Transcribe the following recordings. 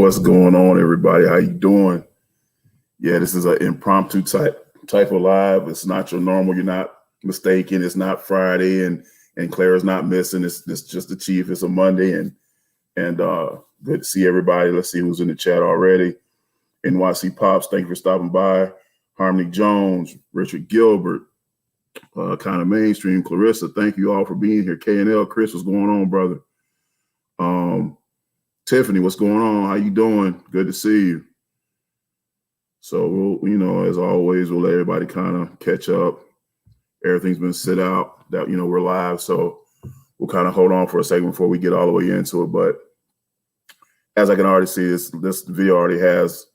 What's going on, everybody? How you doing? Yeah, this is an impromptu type of live. It's not your normal. You're not mistaken. It's not Friday, and Clara's not missing. It's just the Chief. It's a Monday, and good to see everybody. Let's see who's in the chat already. NYC Pops, thank you for stopping by. Harmony Jones, Richard Gilbert, kind of mainstream. Clarissa, thank you all for being here. K&L, Chris, what's going on, brother? Tiffany, what's going on? How you doing? Good to see you. So we'll, as always, we'll let everybody kind of catch up. Everything's been set out that, we're live. So we'll kind of hold on for a second before we get all the way into it. But as I can already see, this video already has,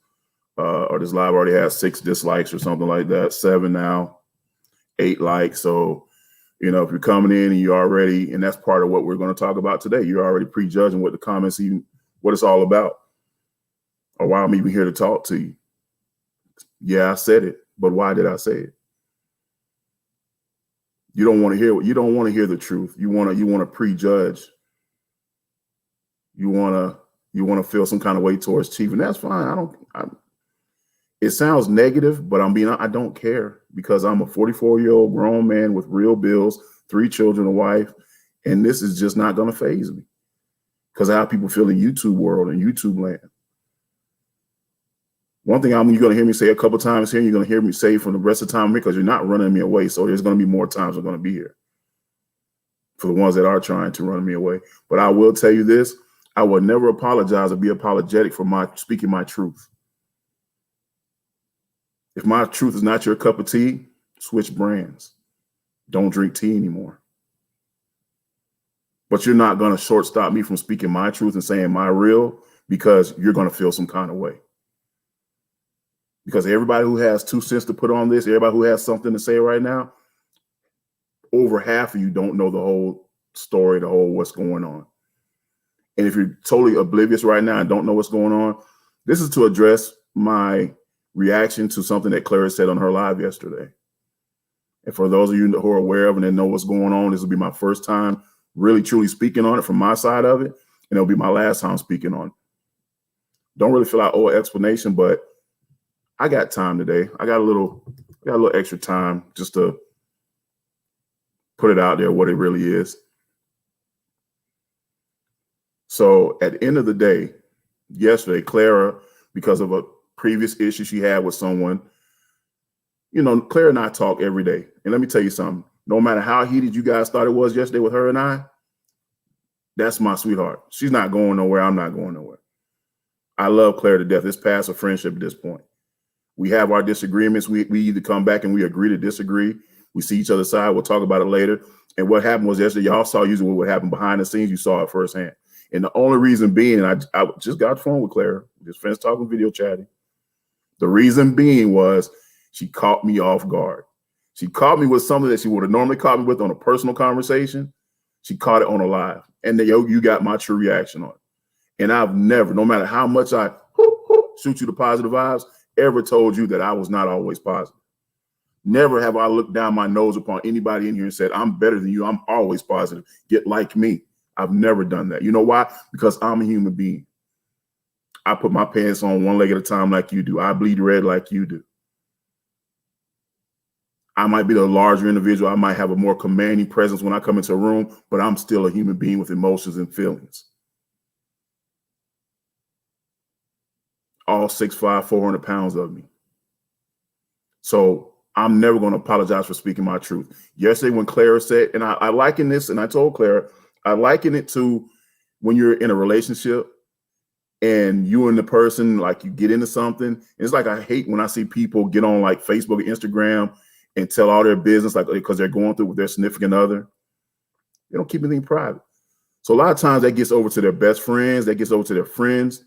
or this live already has 6 dislikes or something like that. 7 now, 8 likes. So, if you're coming in and you're already, and that's part of what we're going to talk about today, you're already prejudging what the comments, even what it's all about, or why I'm even here to talk to you. Yeah, I said it, but why did I say it? You don't want to hear the truth. You want to prejudge. You want to feel some kind of way towards Chief, and that's fine. It sounds negative, but I don't care, because I'm a 44-year-old grown man with real bills, 3 children, a wife, and this is just not going to faze me, because of how people feel in YouTube world and YouTube land. One thing you're going to hear me say a couple times here, you're going to hear me say for the rest of the time, because you're not running me away. So there's going to be more times I'm going to be here for the ones that are trying to run me away. But I will tell you this, I will never apologize or be apologetic for speaking my truth. If my truth is not your cup of tea, switch brands. Don't drink tea anymore. But you're not going to shortstop me from speaking my truth and saying my real, because you're going to feel some kind of way. Because everybody who has 2 cents to put on this, everybody who has something to say right now, over half of you don't know the whole story, the whole what's going on. And if you're totally oblivious right now and don't know what's going on, this is to address my reaction to something that Clara said on her live yesterday. And for those of you who are aware of and know what's going on, this will be my first time really truly speaking on it from my side of it, and it'll be my last time speaking on it. Don't really feel I owe an explanation, but I got time today. I got a little extra time just to put it out there what it really is. So at the end of the day, yesterday, Clara, because of a previous issue she had with someone, Clara and I talk every day. And let me tell you something. No matter how heated you guys thought it was yesterday with her and I, that's my sweetheart. She's not going nowhere. I'm not going nowhere. I love Clara to death. It's past a friendship at this point. We have our disagreements. We either come back and we agree to disagree. We see each other's side. We'll talk about it later. And what happened was yesterday, y'all saw usually what happened behind the scenes. You saw it firsthand. And the only reason being, and I just got the phone with Clara, just friends talking, video chatting. The reason being was she caught me off guard. She caught me with something that she would have normally caught me with on a personal conversation. She caught it on a live. And then, you got my true reaction on it. And I've never, no matter how much I shoot you the positive vibes, ever told you that I was not always positive. Never have I looked down my nose upon anybody in here and said, I'm better than you. I'm always positive. Get like me. I've never done that. You know why? Because I'm a human being. I put my pants on one leg at a time like you do. I bleed red like you do. I might be the larger individual. I might have a more commanding presence when I come into a room, but I'm still a human being with emotions and feelings. All 6'5", 400 pounds of me. So I'm never going to apologize for speaking my truth. Yesterday when Clara said, and I liken this, and I told Clara, I liken it to when you're in a relationship and you and the person, like, you get into something. It's like, I hate when I see people get on like Facebook or Instagram and tell all their business, like, because they're going through with their significant other. They don't keep anything private. So a lot of times that gets over to their best friends, that gets over to their friends.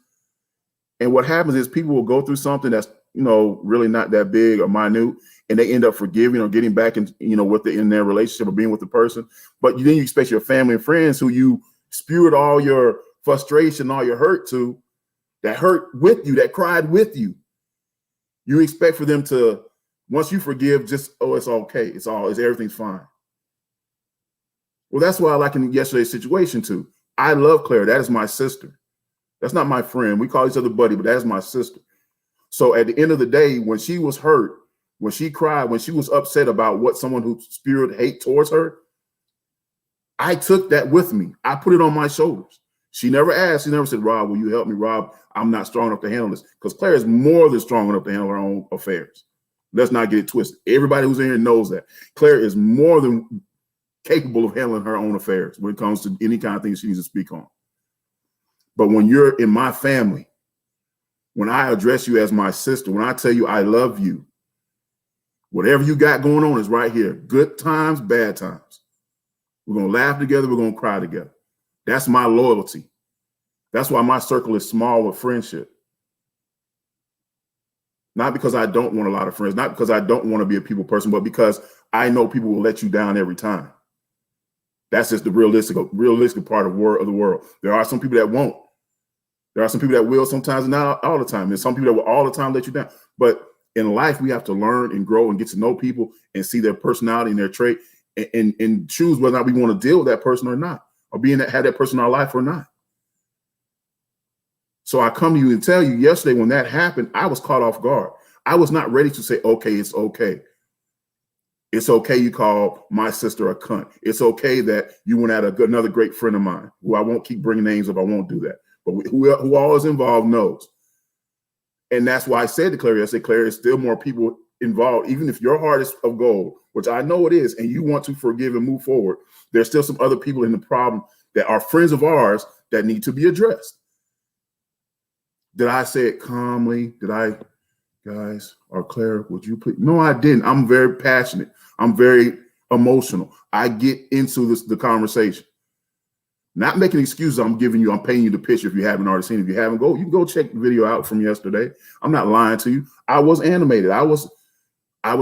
And what happens is people will go through something that's, really not that big or minute, and they end up forgiving or getting back in, in their relationship or being with the person. But then you expect your family and friends who you spewed all your frustration, all your hurt to, that hurt with you, that cried with you. You expect for them to, once you forgive, just, oh, it's okay. Everything's fine. Well, that's why I like in yesterday's situation too. I love Claire. That is my sister. That's not my friend. We call each other buddy, but that's my sister. So at the end of the day, when she was hurt, when she cried, when she was upset about what someone who spewed hate towards her, I took that with me. I put it on my shoulders. She never asked. She never said, Rob, will you help me? Rob, I'm not strong enough to handle this. Because Claire is more than strong enough to handle her own affairs. Let's not get it twisted. Everybody who's in here knows that. Claire is more than capable of handling her own affairs when it comes to any kind of thing she needs to speak on. But when you're in my family, when I address you as my sister, when I tell you I love you, whatever you got going on is right here. Good times, bad times. We're going to laugh together. We're going to cry together. That's my loyalty. That's why my circle is small with friendship. Not because I don't want a lot of friends, not because I don't want to be a people person, but because I know people will let you down every time. That's just the realistic part of the world. There are some people that won't. There are some people that will sometimes, and not all the time. There's some people that will all the time let you down. But in life, we have to learn and grow and get to know people and see their personality and their trait and choose whether or not we want to deal with that person or not, or have that person in our life or not. So I come to you and tell you yesterday when that happened, I was caught off guard. I was not ready to say, okay, it's okay. It's okay you call my sister a cunt. It's okay that you went at another great friend of mine, who I won't keep bringing names up. I won't do that. But who all is involved knows. And that's why I said to Claire, I said, Claire, there's still more people involved. Even if your heart is of gold, which I know it is, and you want to forgive and move forward, there's still some other people in the problem that are friends of ours that need to be addressed. Did I say it calmly? Guys, or Claire, would you please? No, I didn't. I'm very passionate. I'm very emotional. I get into the conversation. Not making excuses. I'm painting you the picture if you haven't already seen it. If you haven't, you can go check the video out from yesterday. I'm not lying to you. I was animated. I was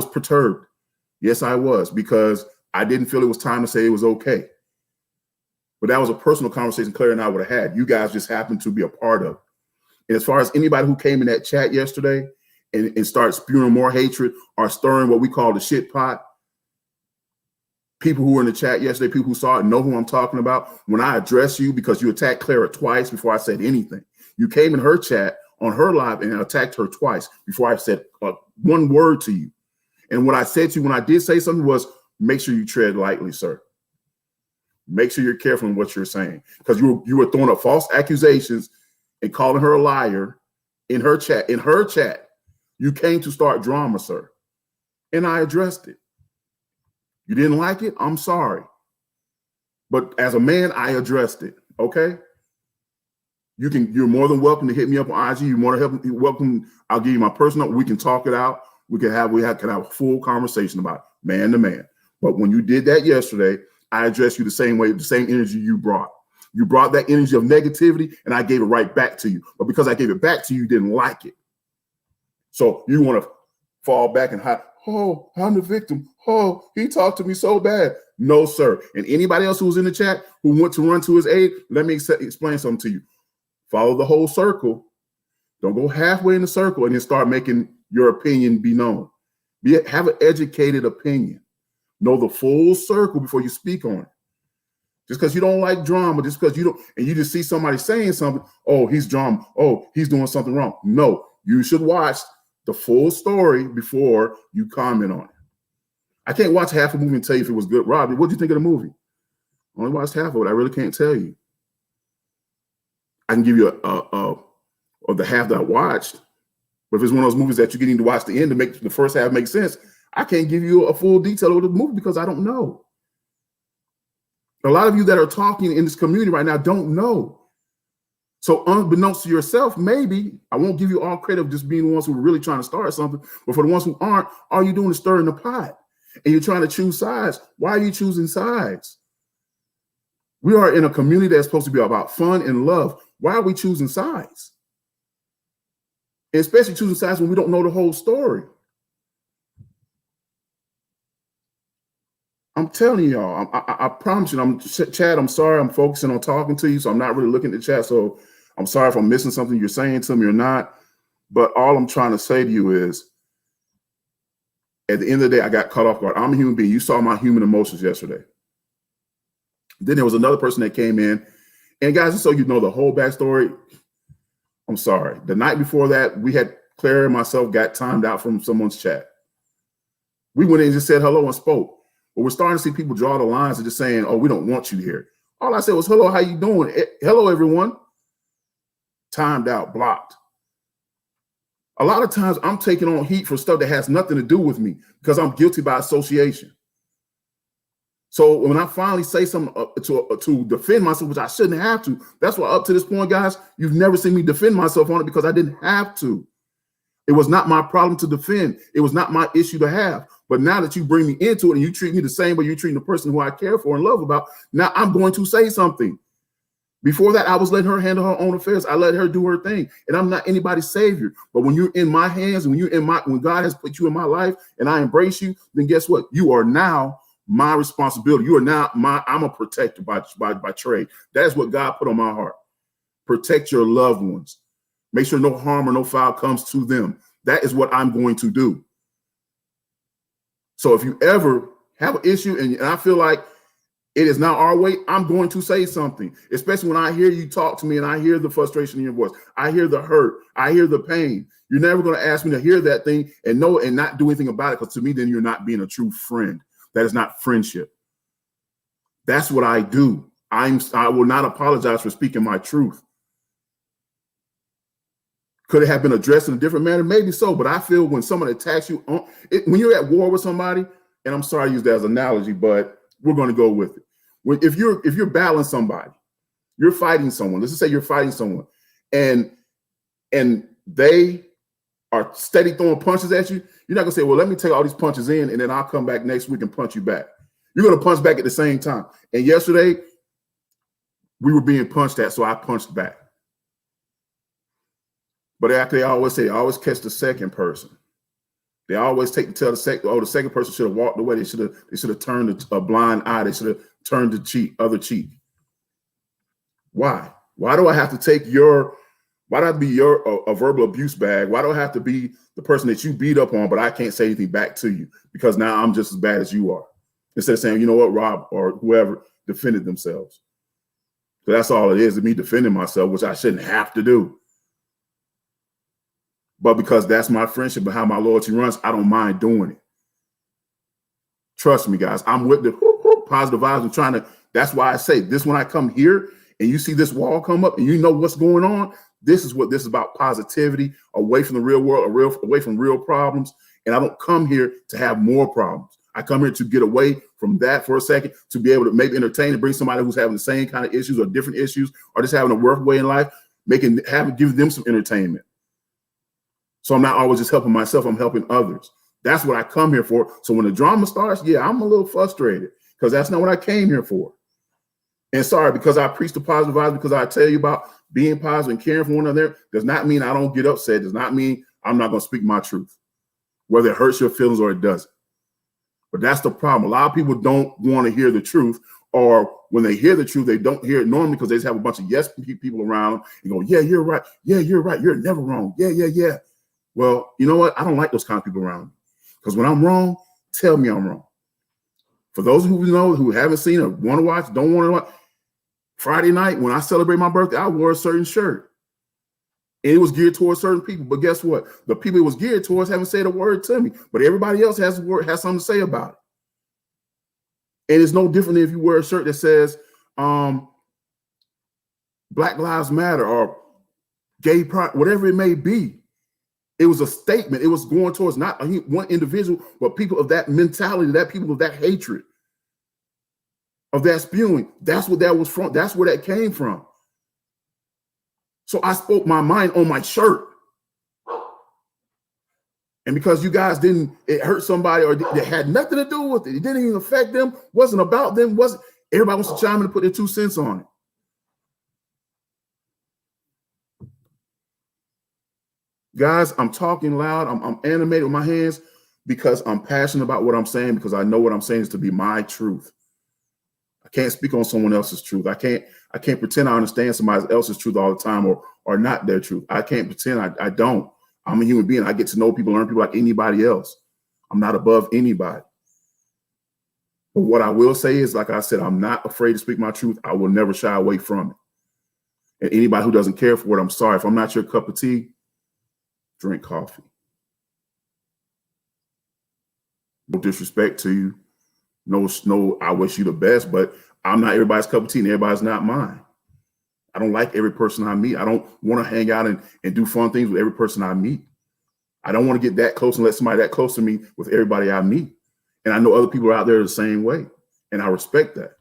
perturbed. Yes, I was, because I didn't feel it was time to say it was okay. But that was a personal conversation Claire and I would have had. You guys just happened to be a part of it. And as far as anybody who came in that chat yesterday and started spewing more hatred or stirring what we call the shit pot, people who were in the chat yesterday, people who saw it know who I'm talking about. When I address you because you attacked Clara twice before I said anything, you came in her chat on her live and attacked her twice before I said one word to you. And what I said to you when I did say something was, make sure you tread lightly, sir. Make sure you're careful in what you're saying, because you were throwing up false accusations and calling her a liar in her chat. In her chat, you came to start drama, sir. And I addressed it. You didn't like it? I'm sorry. But as a man, I addressed it. Okay? You're more than welcome to hit me up on IG. You're more than welcome. I'll give you my personal. We can talk it out. We can have a full conversation about it, man to man. But when you did that yesterday, I addressed you the same way, the same energy you brought. You brought that energy of negativity, and I gave it right back to you. But because I gave it back to you, you didn't like it. So you want to fall back and hide. Oh, I'm the victim. Oh, he talked to me so bad. No, sir. And anybody else who was in the chat who went to run to his aid, let me explain something to you. Follow the whole circle. Don't go halfway in the circle and then start making your opinion be known. Have an educated opinion. Know the full circle before you speak on it. Just because you don't like drama, just because you just see somebody saying something, oh, he's drama, oh, he's doing something wrong. No, you should watch the full story before you comment on it. I can't watch half a movie and tell you if it was good. Rob, what do you think of the movie? I only watched half of it. I really can't tell you. I can give you or the half that I watched, but if it's one of those movies that you need to watch the end to make the first half make sense, I can't give you a full detail of the movie because I don't know. A lot of you that are talking in this community right now don't know. So unbeknownst to yourself, maybe, I won't give you all credit of just being the ones who are really trying to start something, but for the ones who aren't, all you're doing is stirring the pot. And you're trying to choose sides. Why are you choosing sides? We are in a community that's supposed to be about fun and love. Why are we choosing sides? And especially choosing sides when we don't know the whole story. I'm telling y'all, I promise you, Chad, I'm sorry, I'm focusing on talking to you, so I'm not really looking at the chat, so I'm sorry if I'm missing something you're saying to me or not, but all I'm trying to say to you is, at the end of the day, I got caught off guard. I'm a human being. You saw my human emotions yesterday. Then there was another person that came in, and guys, just so you know the whole backstory, I'm sorry. The night before that, we had Claire and myself got timed out from someone's chat. We went in and just said hello and spoke. But we're starting to see people draw the lines and just saying, oh, we don't want you here. All I said was, hello, how you doing? Hello, everyone. Timed out, blocked. A lot of times I'm taking on heat for stuff that has nothing to do with me because I'm guilty by association. So when I finally say something to defend myself, which I shouldn't have to, that's why up to this point, guys, you've never seen me defend myself on it because I didn't have to. It was not my problem to defend. It was not my issue to have. But now that you bring me into it and you treat me the same way you're treating the person who I care for and love about, now I'm going to say something. Before that, I was letting her handle her own affairs. I let her do her thing. And I'm not anybody's savior. But when you're in my hands, and when God has put you in my life and I embrace you, then guess what? You are now my responsibility. You are now I'm a protector by trade. That is what God put on my heart. Protect your loved ones. Make sure no harm or no foul comes to them. That is what I'm going to do. So if you ever have an issue and I feel like it is not our way, I'm going to say something, especially when I hear you talk to me and I hear the frustration in your voice. I hear the hurt. I hear the pain. You're never going to ask me to hear that thing and know and not do anything about it, because to me, then you're not being a true friend. That is not friendship. That's what I do. I will not apologize for speaking my truth. Could it have been addressed in a different manner? Maybe so, but I feel when someone attacks you, when you're at war with somebody, and I'm sorry to use that as an analogy, but we're going to go with it. If you're battling somebody, you're fighting someone. Let's just say you're fighting someone, and they are steady throwing punches at you. You're not gonna say, "Well, let me take all these punches in, and then I'll come back next week and punch you back." You're gonna punch back at the same time. And yesterday, we were being punched at, so I punched back. But after they always say, always catch the second person. They always take to tell the second person should have walked away. They should have turned a blind eye. They should have turned the other cheek. Why? Why do I have to take why do I have to be a verbal abuse bag? Why do I have to be the person that you beat up on, but I can't say anything back to you because now I'm just as bad as you are? Instead of saying, you know what, Rob or whoever defended themselves. So that's all it is, me defending myself, which I shouldn't have to do. But because that's my friendship and how my loyalty runs, I don't mind doing it. Trust me, guys. I'm with the positive vibes and trying to. That's why I say this when I come here and you see this wall come up and you know what's going on. This is what this is about: positivity, away from the real world, away from real problems. And I don't come here to have more problems. I come here to get away from that for a second, to be able to maybe entertain and bring somebody who's having the same kind of issues or different issues or just having a work way in life, give them some entertainment. So I'm not always just helping myself, I'm helping others. That's what I come here for. So when the drama starts, yeah, I'm a little frustrated because that's not what I came here for. And sorry, because I preach the positive vibes, because I tell you about being positive and caring for one another, does not mean I don't get upset. Does not mean I'm not going to speak my truth, whether it hurts your feelings or it doesn't. But that's the problem. A lot of people don't want to hear the truth, or when they hear the truth, they don't hear it normally because they just have a bunch of yes people around them and go, yeah, you're right. Yeah, you're right. You're never wrong. Yeah, yeah, yeah. Well, you know what? I don't like those kind of people around me, because when I'm wrong, tell me I'm wrong. For those who know, who haven't seen or want to watch, don't want to watch, Friday night when I celebrate my birthday, I wore a certain shirt. And it was geared towards certain people. But guess what? The people it was geared towards haven't said a word to me. But everybody else has something to say about it. And it's no different than if you wear a shirt that says Black Lives Matter or gay pride, whatever it may be. It was a statement. It was going towards not one individual, but people of that mentality, that people of that hatred, of that spewing. That's what that was from. That's where that came from. So I spoke my mind on my shirt. And because you guys it hurt somebody or it had nothing to do with it. It didn't even affect them. Wasn't about them. Everybody wants to chime in and put their 2 cents on it. Guys, I'm talking loud. I'm animated with my hands because I'm passionate about what I'm saying, because I know what I'm saying is to be my truth. I can't speak on someone else's truth. I can't pretend I understand somebody else's truth all the time or not their truth. I can't pretend I don't. I'm a human being. I get to know people, learn people like anybody else. I'm not above anybody. But what I will say is, like I said, I'm not afraid to speak my truth. I will never shy away from it. And anybody who doesn't care for it, I'm sorry. If I'm not your cup of tea, drink coffee. No disrespect to you. No, I wish you the best, but I'm not everybody's cup of tea and everybody's not mine. I don't like every person I meet. I don't want to hang out and do fun things with every person I meet. I don't want to get that close and let somebody that close to me with everybody I meet. And I know other people are out there the same way, and I respect that.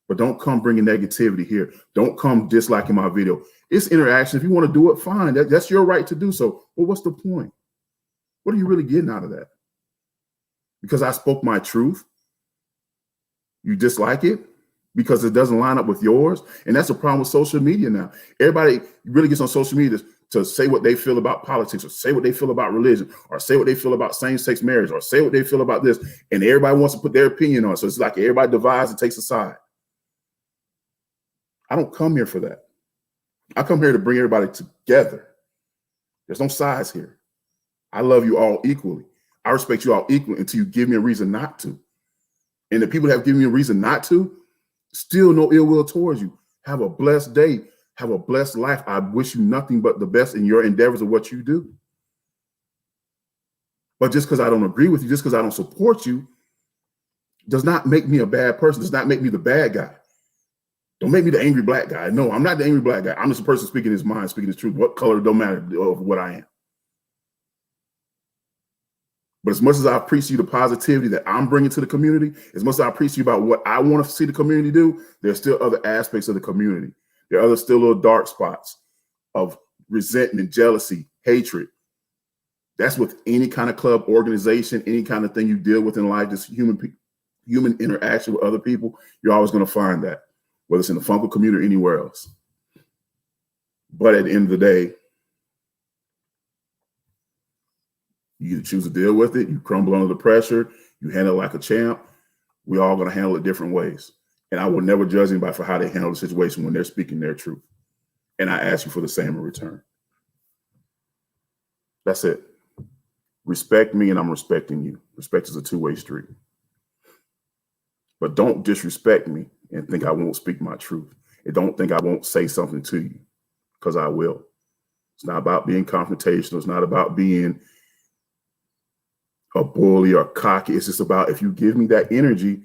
But don't come bringing negativity here. Don't come disliking my video. It's interaction. If you want to do it, fine. That's your right to do so. Well, what's the point? What are you really getting out of that? Because I spoke my truth, you dislike it because it doesn't line up with yours. And that's the problem with social media now. Everybody really gets on social media to say what they feel about politics, or say what they feel about religion, or say what they feel about same-sex marriage, or say what they feel about this. And everybody wants to put their opinion on it. So it's like everybody divides and takes a side. I don't come here for that. I come here to bring everybody together. There's no sides here. I love you all equally. I respect you all equally until you give me a reason not to. And the people that have given me a reason not to, still no ill will towards you. Have a blessed day. Have a blessed life. I wish you nothing but the best in your endeavors of what you do. But just because I don't agree with you, just because I don't support you, does not make me a bad person, does not make me the bad guy. Don't make me the angry black guy. No, I'm not the angry black guy. I'm just a person speaking his mind, speaking his truth. What color don't matter of what I am. But as much as I appreciate the positivity that I'm bringing to the community, as much as I appreciate about what I want to see the community do, there's still other aspects of the community. There are other still little dark spots of resentment, jealousy, hatred. That's with any kind of club, organization, any kind of thing you deal with in life, just human interaction with other people. You're always going to find that, whether it's in the Funko community or anywhere else. But at the end of the day, you either choose to deal with it, you crumble under the pressure, you handle it like a champ. We're all going to handle it different ways. And I will never judge anybody for how they handle the situation when they're speaking their truth. And I ask you for the same in return. That's it. Respect me and I'm respecting you. Respect is a two-way street. But don't disrespect me and think I won't speak my truth. And don't think I won't say something to you, because I will. It's not about being confrontational. It's not about being a bully or cocky. It's just about, if you give me that energy,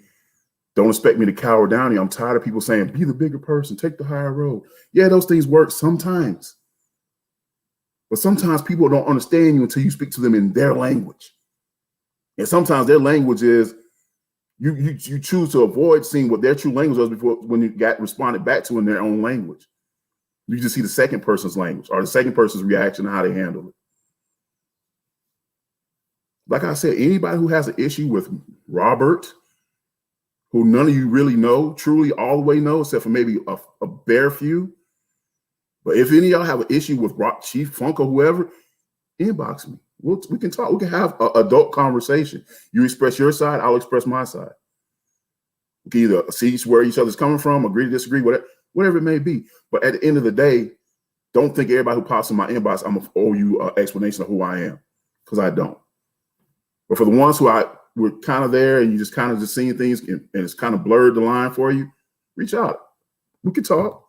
don't expect me to cower down here. I'm tired of people saying, be the bigger person, take the higher road. Yeah, those things work sometimes. But sometimes people don't understand you until you speak to them in their language. And sometimes their language is, you choose to avoid seeing what their true language was before, when you got responded back to in their own language. You just see the second person's language or the second person's reaction to how they handle it. Like I said, anybody who has an issue with Robert, who none of you really know, truly all the way know, except for maybe a bare few. But if any of y'all have an issue with Chief, Funko, whoever, inbox me. We can talk. We can have an adult conversation. You express your side, I'll express my side. We can either see where each other's coming from, agree to disagree, whatever it may be. But at the end of the day, don't think everybody who pops in my inbox, I'm going to owe you an explanation of who I am, because I don't. But for the ones who were kind of there and you just kind of just seeing things and it's kind of blurred the line for you, reach out. We can talk.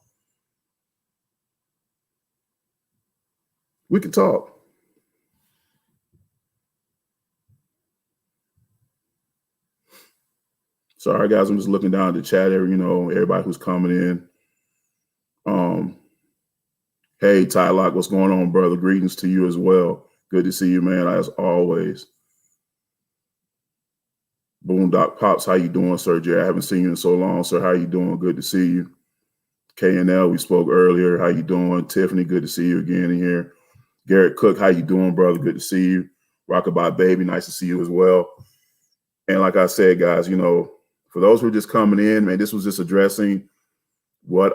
We can talk. Sorry, guys, I'm just looking down at the chat area, everybody who's coming in. Hey, Ty Lock, what's going on, brother? Greetings to you as well. Good to see you, man, as always. Boondock Pops, how you doing, sir? Jerry, I haven't seen you in so long, sir. How you doing? Good to see you. KNL, we spoke earlier. How you doing? Tiffany, good to see you again in here. Garrett Cook, how you doing, brother? Good to see you. Rockabye Baby, nice to see you as well. And like I said, guys, for those who are just coming in, man, this was just addressing what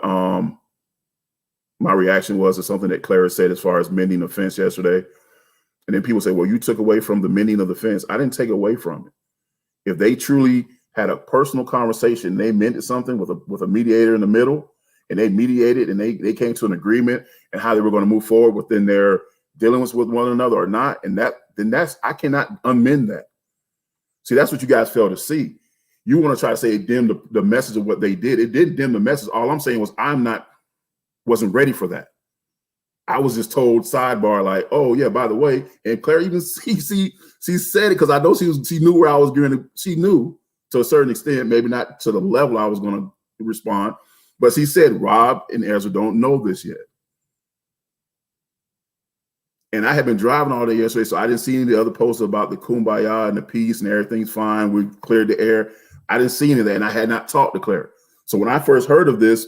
my reaction was to something that Clara said as far as mending the fence yesterday. And then people say, well, you took away from the mending of the fence. I didn't take away from it. If they truly had a personal conversation, they mended something with a mediator in the middle, and they mediated and they came to an agreement and how they were going to move forward within their dealings with one another or not, and I cannot unmend that. See, that's what you guys fail to see. You want to try to say it dimmed the message of what they did. It didn't dim the message. All I'm saying was I'm not Wasn't ready for that. I was just told sidebar, like, oh yeah, by the way, and Claire even she said it because I know she knew where I was going to, she knew to a certain extent, maybe not to the level I was going to respond, but she said, Rob and Ezra don't know this yet. And I had been driving all day yesterday, so I didn't see any of the other posts about the kumbaya and the peace and everything's fine. We cleared the air. I didn't see any of that, and I had not talked to Claire. So when I first heard of this,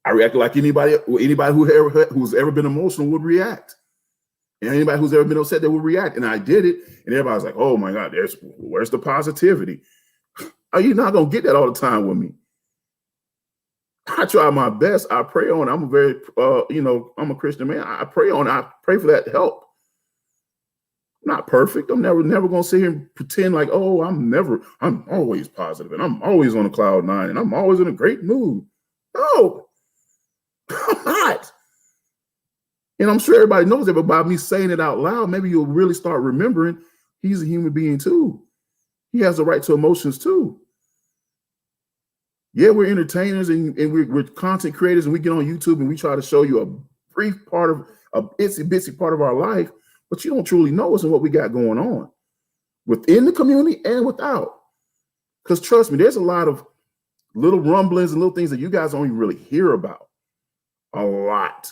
I reacted like anybody who's ever been emotional would react. And anybody who's ever been upset, they would react. And I did it. And everybody was like, oh my God, where's the positivity? Oh, you're not going to get that all the time with me. I try my best. I pray on it. I'm a very, I'm a Christian man. I pray on it. I pray for that help. I'm not perfect. I'm never going to sit here and pretend like, oh, I'm always positive and I'm always on a cloud nine and I'm always in a great mood. No. I'm not. And I'm sure everybody knows that, but by me saying it out loud, maybe you'll really start remembering he's a human being too. He has the right to emotions too. Yeah, we're entertainers and we're content creators and we get on YouTube and we try to show you a brief part of a itsy bitsy part of our life, but you don't truly know us and what we got going on within the community and without. Because trust me, there's a lot of little rumblings and little things that you guys don't even really hear about. A lot.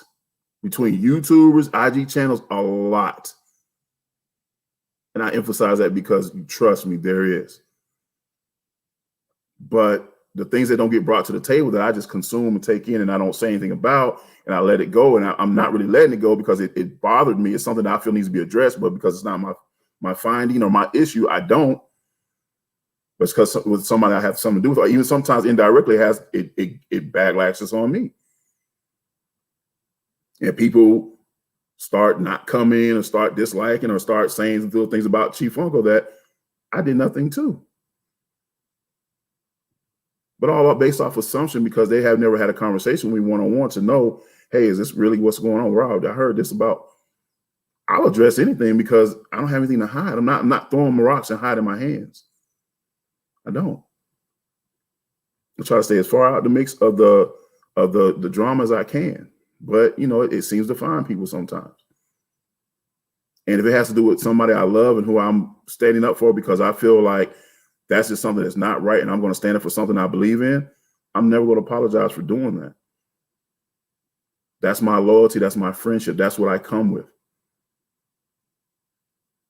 Between YouTubers, IG channels, a lot. And I emphasize that because trust me, there is. But the things that don't get brought to the table that I just consume and take in and I don't say anything about and I let it go, and I'm not really letting it go because it bothered me. It's something that I feel needs to be addressed, but because it's not my finding or my issue, I don't. But it's because with somebody I have something to do with, or even sometimes indirectly it backlashes on me. And people start not coming or start disliking or start saying little things about Chief Funko that I did nothing to. But all based off assumption because they have never had a conversation with me one-on-one to know, hey, is this really what's going on? Rob, I heard this about. I'll address anything because I don't have anything to hide. I'm not throwing rocks and hiding my hands. I don't. I try to stay as far out the mix of the drama as I can. But, it seems to find people sometimes. And if it has to do with somebody I love and who I'm standing up for because I feel like that's just something that's not right and I'm going to stand up for something I believe in, I'm never going to apologize for doing that. That's my loyalty. That's my friendship. That's what I come with.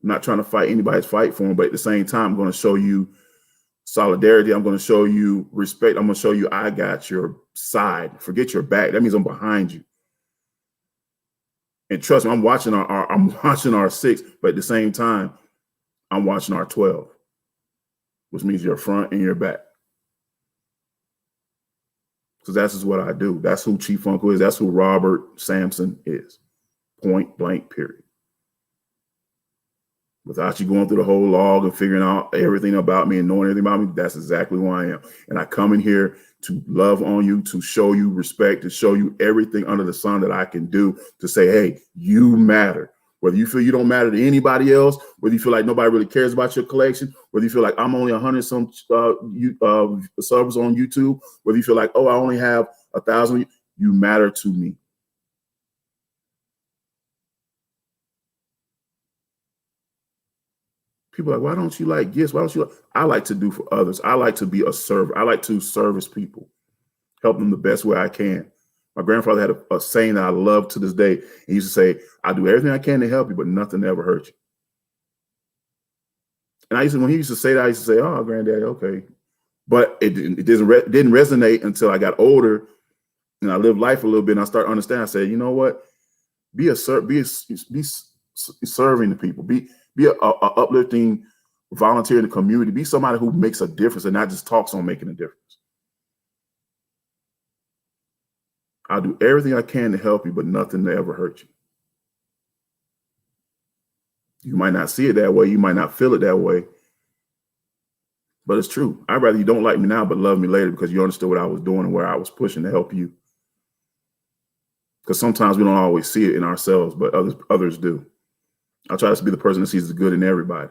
I'm not trying to fight anybody's fight for them, but at the same time, I'm going to show you solidarity. I'm going to show you respect. I'm going to show you I got your side. Forget your back. That means I'm behind you. And trust me, I'm watching our 6, but at the same time, I'm watching our 12, which means your front and your back. Because that's just what I do. That's who Chief Funko is. That's who Robert Sampson is. Point blank, period. Without you going through the whole log and figuring out everything about me and knowing everything about me, that's exactly who I am. And I come in here to love on you, to show you respect, to show you everything under the sun that I can do to say, hey, you matter. Whether you feel you don't matter to anybody else, whether you feel like nobody really cares about your collection, whether you feel like I'm only 100 some subs on YouTube, whether you feel like, oh, I only have 1,000, you matter to me. People are like, why don't you like gifts? Why don't you? I like to do for others. I like to be a server. I like to service people, help them the best way I can. My grandfather had a saying that I love to this day. He used to say, I do everything I can to help you, but nothing ever hurt you. And when he used to say that, I used to say, oh, granddaddy, okay. But it didn't resonate until I got older and I lived life a little bit and I started understanding. I said, you know what? Be serving the people. Be a uplifting volunteer in the community. Be somebody who makes a difference and not just talks on making a difference. I'll do everything I can to help you, but nothing to ever hurt you. You might not see it that way. You might not feel it that way. But it's true. I'd rather you don't like me now, but love me later because you understood what I was doing and where I was pushing to help you. Because sometimes we don't always see it in ourselves, but others do. I try to be the person that sees the good in everybody.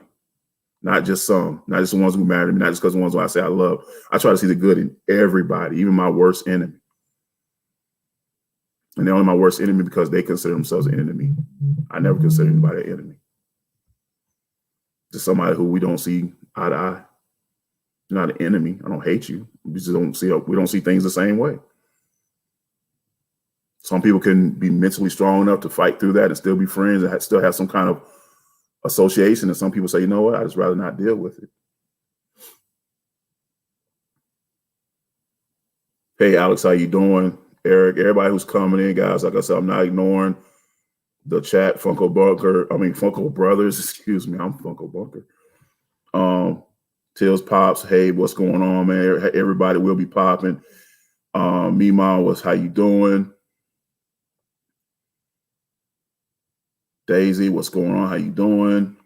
Not just some, not just the ones who matter to me, not just because the ones who I say I love. I try to see the good in everybody, even my worst enemy. And they're only my worst enemy because they consider themselves an enemy. I never consider anybody an enemy. Just somebody who we don't see eye to eye. You're not an enemy. I don't hate you. We don't see things the same way. Some people can be mentally strong enough to fight through that and still be friends and still have some kind of association. And some people say, you know what, I'd just rather not deal with it. Hey, Alex, how you doing? Eric, everybody who's coming in, guys, like I said, I'm not ignoring the chat. Funko Brothers, excuse me, I'm Funko Bunker. Tills Pops, hey, what's going on, man? Everybody will be popping. Mima, what's how you doing? Daisy, what's going on? How you doing?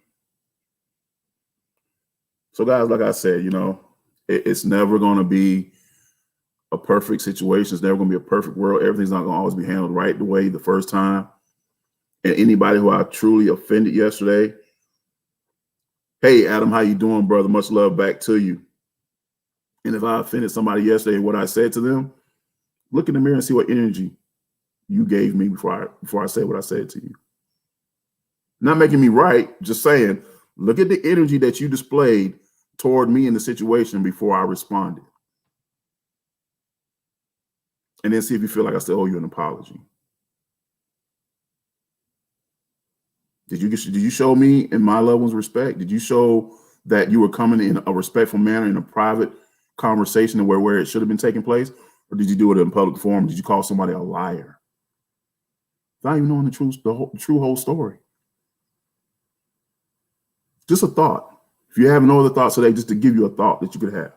So, guys, like I said, you know, it's never going to be a perfect situation. It's never going to be a perfect world. Everything's not going to always be handled right the way the first time. And anybody who I truly offended yesterday, hey, Adam, how you doing, brother? Much love back to you. And if I offended somebody yesterday, what I said to them, look in the mirror and see what energy you gave me before I said what I said to you. Not making me right, just saying, look at the energy that you displayed toward me in the situation before I responded. And then see if you feel like I still owe you an apology. Did you show me and my loved ones respect? Did you show that you were coming in a respectful manner in a private conversation where it should have been taking place? Or did you do it in public forum? Did you call somebody a liar? Not even knowing the true whole story. Just a thought. If you have no other thoughts today, just to give you a thought that you could have.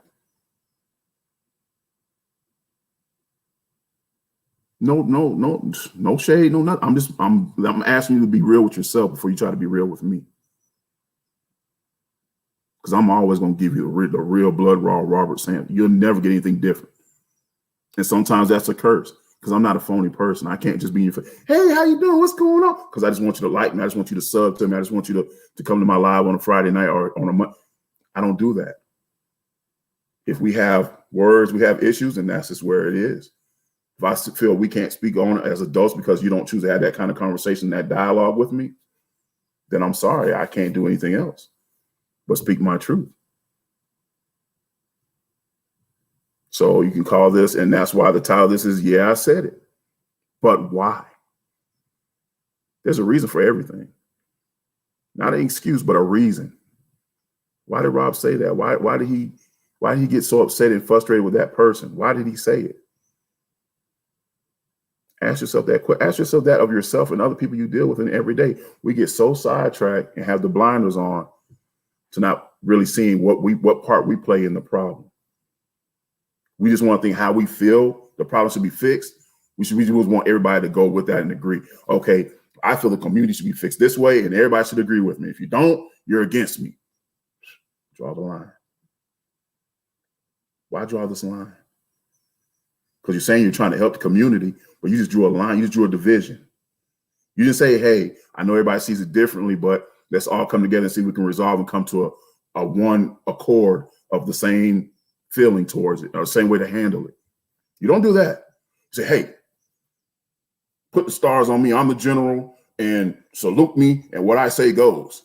No shade, no nothing. I'm asking you to be real with yourself before you try to be real with me. Because I'm always going to give you the real blood raw Robert Sam. You'll never get anything different. And sometimes that's a curse because I'm not a phony person. I can't just be in your face. Hey, how you doing? What's going on? Because I just want you to like me. I just want you to sub to me. I just want you to come to my live on a Friday night or on a month. I don't do that. If we have words, we have issues, and that's just where it is. If I feel we can't speak on it as adults because you don't choose to have that kind of conversation, that dialogue with me, then I'm sorry. I can't do anything else but speak my truth. So you can call this, and that's why the title of this is, yeah, I said it. But why? There's a reason for everything. Not an excuse, but a reason. Why did Rob say that? Why did he get so upset and frustrated with that person? Why did he say it? Ask yourself that. Ask yourself that of yourself and other people you deal with in every day. We get so sidetracked and have the blinders on to not really seeing what part we play in the problem. We just want to think how we feel the problem should be fixed. We just want everybody to go with that and agree. Okay, I feel the community should be fixed this way, and everybody should agree with me. If you don't, you're against me. Draw the line. Why draw this line? Because you're saying you're trying to help the community, but you just drew a line. You just drew a division. You didn't say, hey, I know everybody sees it differently, but let's all come together and see if we can resolve and come to a one accord of the same feeling towards it or the same way to handle it. You don't do that. You say, hey, put the stars on me. I'm the general and salute me. And what I say goes.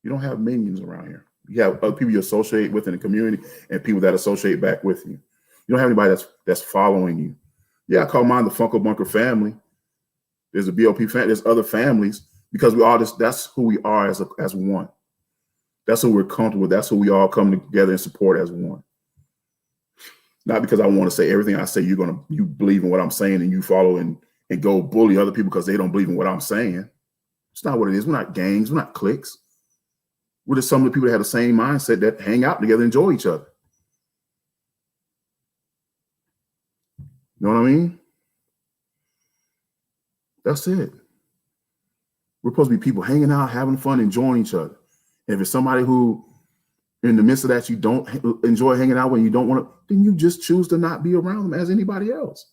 You don't have minions around here. You have other people you associate with in the community and people that associate back with you. You don't have anybody that's following you. Yeah, I call mine the Funko Bunker family. There's a BOP family. There's other families because we all that's who we are as one. That's who we're comfortable with. That's who we all come together and support as one. Not because I want to say everything I say, you believe in what I'm saying and you follow and go bully other people because they don't believe in what I'm saying. It's not what it is. We're not gangs. We're not cliques. We're just some of the people that have the same mindset that hang out together, enjoy each other. You know what I mean? That's it. We're supposed to be people hanging out, having fun, enjoying each other. And if it's somebody who, in the midst of that, you don't enjoy hanging out with, you don't want to, then you just choose to not be around them as anybody else.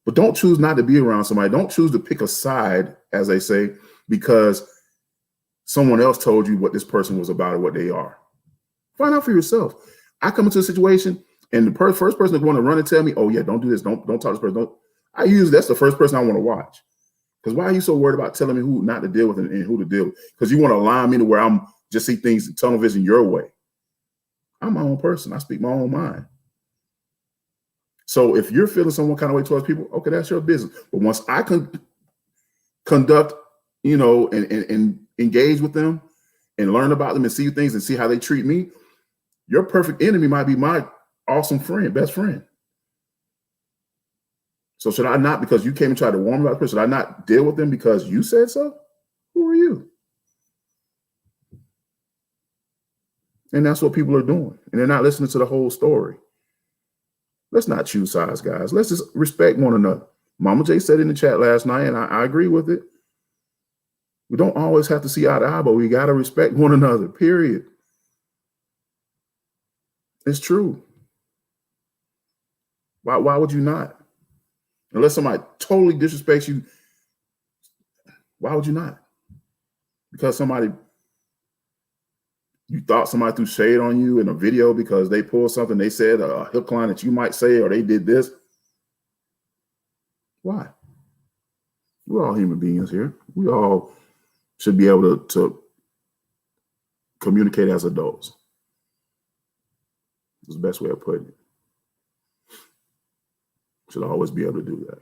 But don't choose not to be around somebody. Don't choose to pick a side, as they say, because someone else told you what this person was about or what they are. Find out for yourself. I come into a situation And the first person that want to run and tell me, oh yeah, don't do this, don't talk to this person. That's the first person I want to watch. Because why are you so worried about telling me who not to deal with and who to deal with? Because you want to align me to where I'm just see things in tunnel vision your way. I'm my own person. I speak my own mind. So if you're feeling some kind of way towards people, okay, that's your business. But once I can conduct, and engage with them and learn about them and see things and see how they treat me, your perfect enemy might be my awesome friend, best friend. So should I not, because you came and tried to warn me about the person, should I not deal with them because you said so? Who are you? And that's what people are doing. And they're not listening to the whole story. Let's not choose sides, guys. Let's just respect one another. Mama J said in the chat last night, and I agree with it. We don't always have to see eye to eye, but we got to respect one another, period. It's true. Why would you not? Unless somebody totally disrespects you, why would you not? Because you thought somebody threw shade on you in a video because they pulled something, they said a hook line that you might say, or they did this. Why? We're all human beings here. We all should be able to communicate as adults. That's the best way of putting it. Should always be able to do that.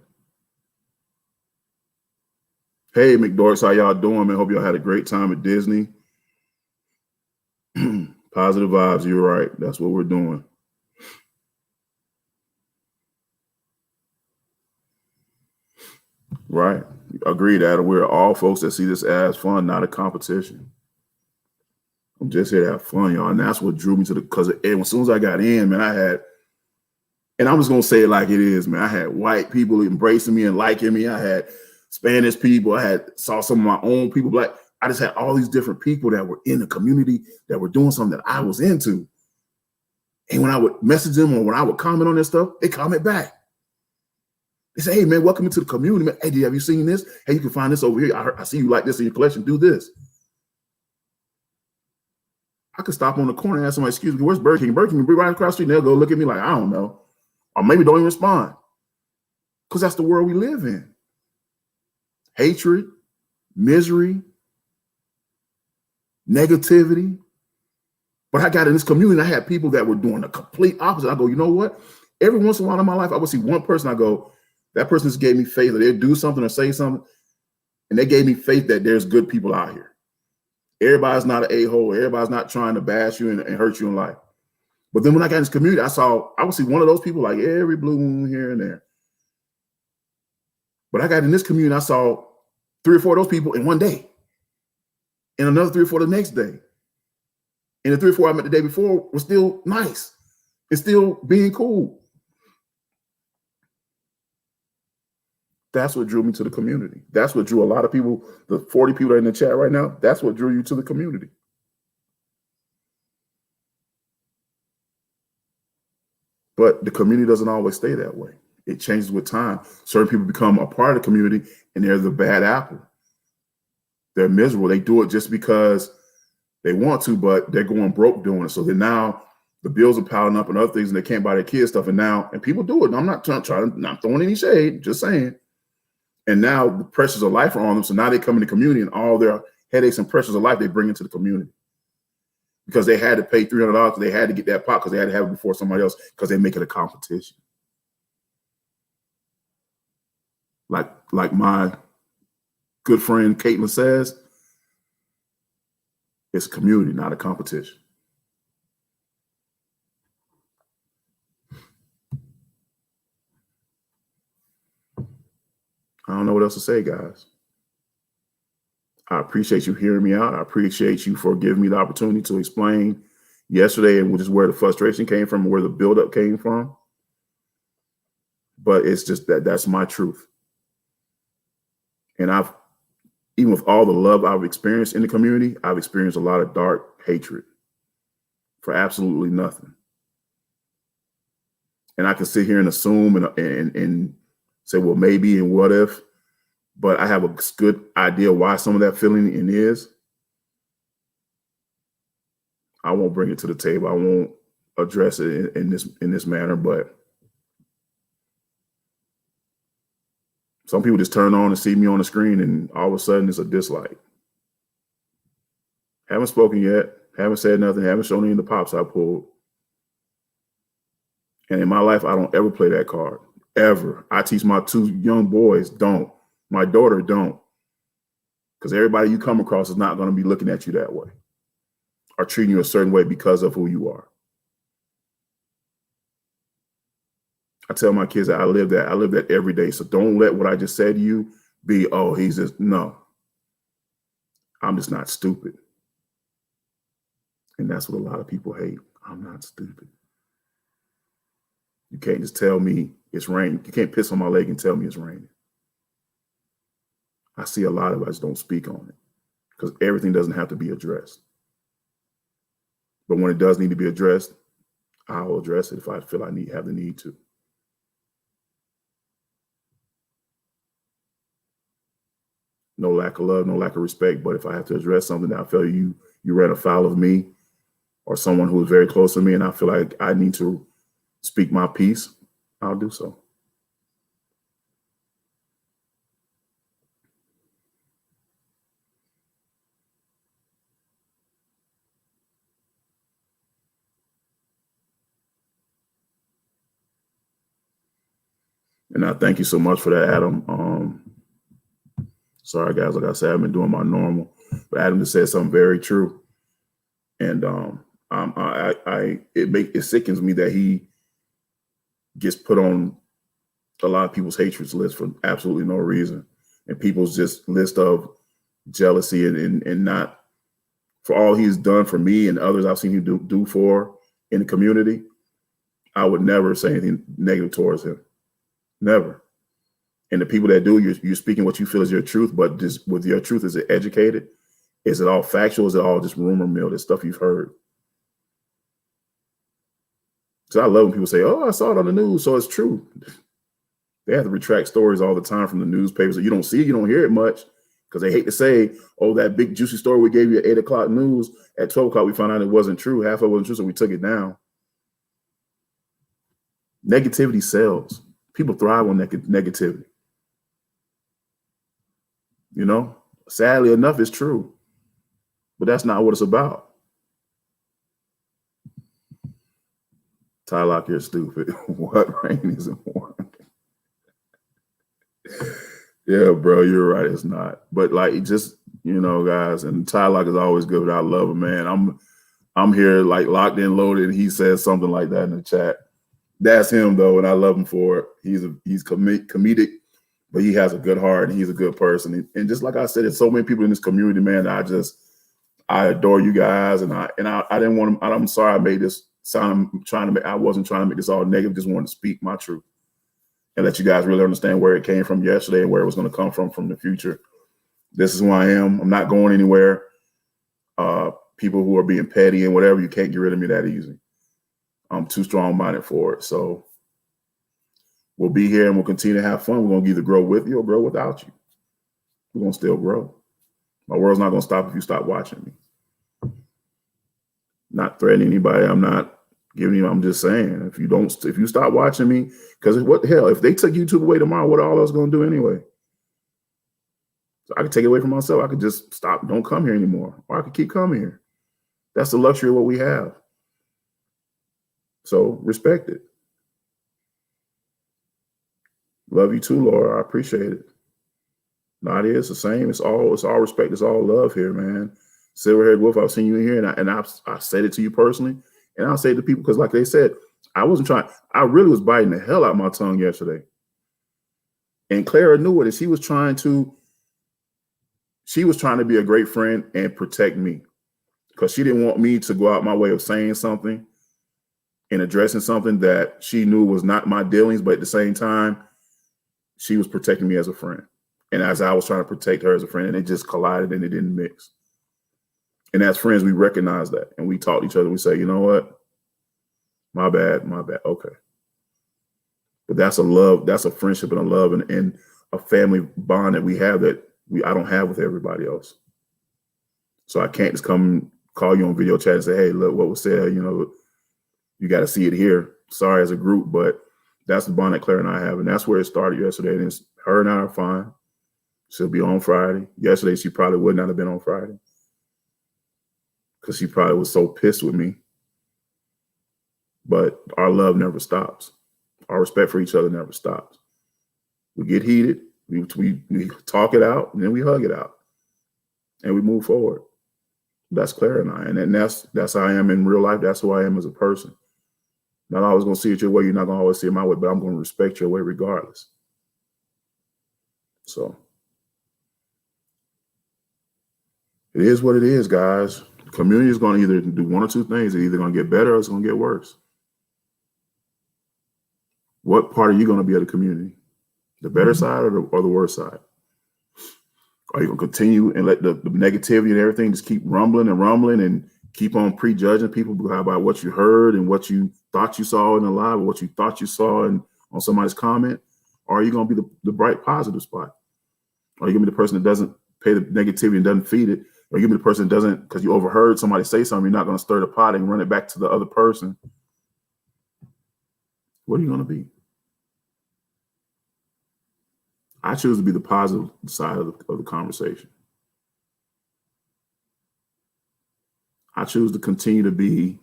Hey, McDorks, how y'all doing, man? Hope y'all had a great time at Disney. Positive vibes, you're right. That's what we're doing. Right. Agreed, Adam. We're all folks that see this as fun, not a competition. I'm just here to have fun, y'all. And that's what drew me to because as soon as I got in, man, and I'm just going to say it like it is, man. I had white people embracing me and liking me. I had Spanish people. I saw some of my own people, black. I just had all these different people that were in the community that were doing something that I was into. And when I would message them or when I would comment on their stuff, they comment back. They say, hey, man, welcome to the community. Man. Hey, have you seen this? Hey, you can find this over here. I see you like this in your collection. Do this. I could stop on the corner and ask somebody, excuse me, where's Burger King? Burger King will be right across the street. And they'll go look at me like, I don't know. Or maybe don't even respond. Because that's the world we live in. Hatred, misery, negativity. But I got in this community, I had people that were doing the complete opposite. I go, you know what? Every once in a while in my life, I would see one person, I go, that person just gave me faith that they'd do something or say something. And they gave me faith that there's good people out here. Everybody's not an a-hole. Everybody's not trying to bash you and hurt you in life. But then when I got in this community, I would see one of those people like every blue moon here and there. But I got in this community, I saw 3 or 4 of those people in one day. And another 3 or 4 the next day. And the 3 or 4 I met the day before were still nice and still being cool. That's what drew me to the community. That's what drew a lot of people, the 40 people that are in the chat right now, that's what drew you to the community. But the community doesn't always stay that way. It changes with time. Certain people become a part of the community and they're the bad apple. They're miserable. They do it just because they want to, but they're going broke doing it. So then now the bills are piling up and other things and they can't buy their kids stuff. And people do it. And I'm not not throwing any shade, just saying. And now the pressures of life are on them. So now they come in the community and all their headaches and pressures of life, they bring into the community. Because they had to pay $300. They had to get that pot because they had to have it before somebody else because they make it a competition. Like my good friend Caitlin says, it's a community, not a competition. I don't know what else to say, guys. I appreciate you hearing me out. I appreciate you for giving me the opportunity to explain yesterday, and which is where the frustration came from, where the buildup came from. But it's just that's my truth. And even with all the love I've experienced in the community, I've experienced a lot of dark hatred for absolutely nothing. And I can sit here and assume and say, well, maybe and what if, but I have a good idea why some of that feeling is. I won't bring it to the table. I won't address it in this manner, but some people just turn on and see me on the screen, and all of a sudden it's a dislike. Haven't spoken yet, haven't said nothing, haven't shown any of the pops I pulled. And in my life, I don't ever play that card, ever. I teach my 2 young boys, don't. My daughter, don't. Because everybody you come across is not going to be looking at you that way or treating you a certain way because of who you are. I tell my kids that I live that every day. So don't let what I just said to you be, oh, he's just, no. I'm just not stupid. And that's what a lot of people hate. I'm not stupid. You can't just tell me it's raining. You can't piss on my leg and tell me it's raining. I see a lot of it. I just don't speak on it because everything doesn't have to be addressed. But when it does need to be addressed, I'll address it if I feel I have the need to. No lack of love, no lack of respect. But if I have to address something that I feel you ran afoul of me or someone who is very close to me and I feel like I need to speak my piece, I'll do so. And I thank you so much for that, Adam. Sorry, guys. Like I said, I've been doing my normal, but Adam just said something very true. And it sickens me that he gets put on a lot of people's hatreds list for absolutely no reason, and people's just list of jealousy and not for all he's done for me and others I've seen him do for in the community. I would never say anything negative towards him. Never. And the people that do, you're speaking what you feel is your truth, but just with your truth, is it educated? Is it all factual? Is it all just rumor mill? This stuff you've heard. So I love when people say, oh, I saw it on the news, so it's true. They have to retract stories all the time from the newspapers. You don't see it, you don't hear it much, because they hate to say, oh, that big juicy story we gave you at 8 o'clock news, at 12 o'clock we found out it wasn't true. Half of it wasn't true, so we took it down. Negativity sells. People thrive on negativity. You know, sadly enough, it's true, but that's not what it's about. Tylock, you're stupid. What? Rain isn't warm. Yeah, bro, you're right. It's not. But like, just, you know, guys, and Tylock is always good. I love him, man. I'm here like locked in, loaded, and he says something like that in the chat. That's him though, and I love him for it. He's comedic, but he has a good heart and he's a good person. And just like I said, there's so many people in this community, man. I adore you guys, and I didn't want to. I'm sorry I made this sound. I wasn't trying to make this all negative. Just wanted to speak my truth and let you guys really understand where it came from yesterday and where it was going to come from the future. This is who I am. I'm not going anywhere. People who are being petty and whatever, you can't get rid of me that easy. I'm too strong-minded for it. So we'll be here and we'll continue to have fun. We're going to either grow with you or grow without you. We're going to still grow. My world's not going to stop if you stop watching me. Not threatening anybody. I'm not giving you, I'm just saying, if you stop watching me, because what the hell, if they took YouTube away tomorrow, what are all of us going to do anyway? So I could take it away from myself. I could just stop, don't come here anymore. Or I could keep coming here. That's the luxury of what we have. So respect it. Love you too, Laura. I appreciate it. Nadia, it's the same. It's all respect. It's all love here, man. Silverhead Wolf, I've seen you in here, and I've said it to you personally, and I'll say it to people because, like they said, I wasn't trying. I really was biting the hell out of my tongue yesterday, and Clara knew it. And she was trying to be a great friend and protect me because she didn't want me to go out my way of saying something and addressing something that she knew was not my dealings, but at the same time, she was protecting me as a friend. And as I was trying to protect her as a friend, and it just collided and it didn't mix. And as friends, we recognize that. And we talk to each other. We say, you know what? My bad. Okay. But that's a love. That's a friendship and a love and a family bond that we have that I don't have with everybody else. So I can't just come call you on video chat and say, hey, look what was said. You You got to see it here. Sorry as a group, but that's the bond that Claire and I have. And that's where it started yesterday. And it's her and I are fine. She'll be on Friday. Yesterday, she probably would not have been on Friday because she probably was so pissed with me. But our love never stops. Our respect for each other never stops. We get heated, we talk it out, and then we hug it out. And we move forward. That's Claire and I. And that's how I am in real life. That's who I am as a person. Not always going to see it your way. You're not going to always see it my way, but I'm going to respect your way regardless. So it is what it is, guys. The community is going to either do one or two things. It's either going to get better or it's going to get worse. What part are you going to be of the community? The better side or the worse side? Are you going to continue and let the negativity and everything just keep rumbling and keep on prejudging people about what you heard and what you thought you saw in the live or what you thought you saw on somebody's comment? Or are you going to be the bright positive spot? Are you going to be the person that doesn't pay the negativity and doesn't feed it? Or are you going to be the person that doesn't, because you overheard somebody say something, you're not going to stir the pot and run it back to the other person? What are you going to be? I choose to be the positive side of the conversation. I choose to continue to be